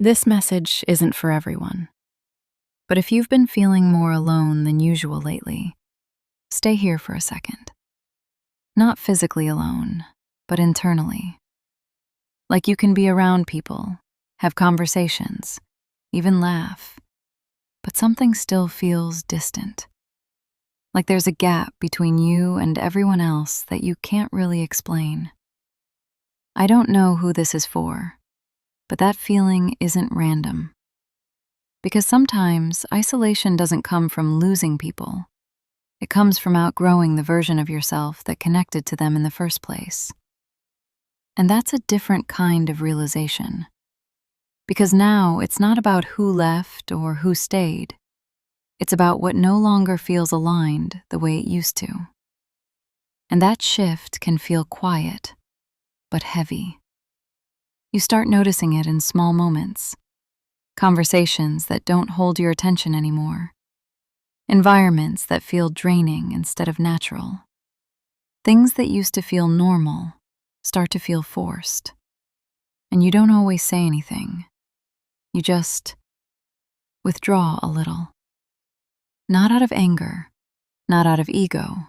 This message isn't for everyone, but if you've been feeling more alone than usual lately, stay here for a second. Not physically alone, but internally. Like you can be around people, have conversations, even laugh, but something still feels distant. Like there's a gap between you and everyone else that you can't really explain. I don't know who this is for, but that feeling isn't random. Because sometimes isolation doesn't come from losing people. It comes from outgrowing the version of yourself that connected to them in the first place. And that's a different kind of realization. Because now it's not about who left or who stayed. It's about what no longer feels aligned the way it used to. And that shift can feel quiet, but heavy. You start noticing it in small moments. Conversations that don't hold your attention anymore. Environments that feel draining instead of natural. Things that used to feel normal start to feel forced. And you don't always say anything. You just withdraw a little. Not out of anger, not out of ego,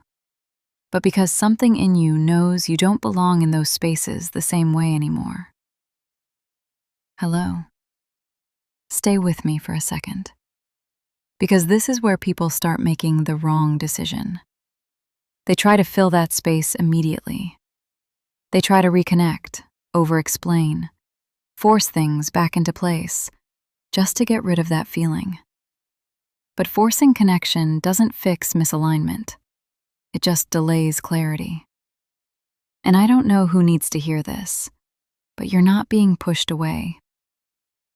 but because something in you knows you don't belong in those spaces the same way anymore. Hello. Stay with me for a second. Because this is where people start making the wrong decision. They try to fill that space immediately. They try to reconnect, over-explain, force things back into place, just to get rid of that feeling. But forcing connection doesn't fix misalignment. It just delays clarity. And I don't know who needs to hear this, but you're not being pushed away.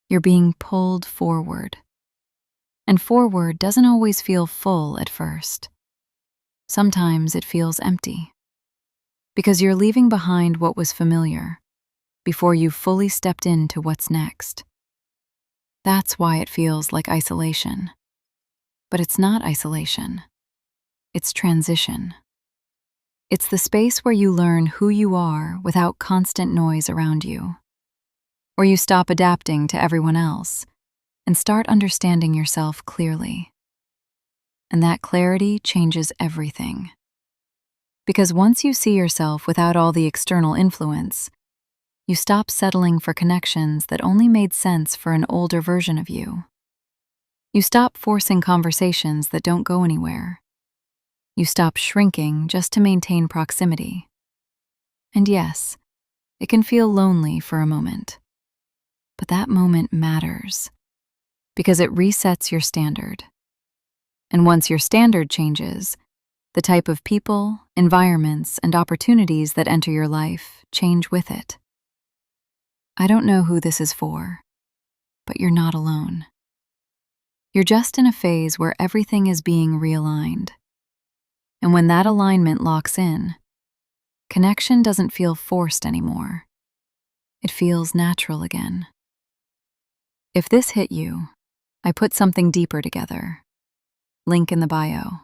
You're being pulled forward. And forward doesn't always feel full at first. Sometimes it feels empty. Because you're leaving behind what was familiar before you fully stepped into what's next. That's why it feels like isolation. But it's not isolation. It's transition. It's the space where you learn who you are without constant noise around you. Where you stop adapting to everyone else and start understanding yourself clearly. And that clarity changes everything. Because once you see yourself without all the external influence, you stop settling for connections that only made sense for an older version of you. You stop forcing conversations that don't go anywhere. You stop shrinking just to maintain proximity. And yes, it can feel lonely for a moment. But that moment matters because it resets your standard. And once your standard changes, the type of people, environments, and opportunities that enter your life change with it. I don't know who this is for, but you're not alone. You're just in a phase where everything is being realigned. And when that alignment locks in, connection doesn't feel forced anymore. It feels natural again. If this hit you, I put something deeper together. Link in the bio.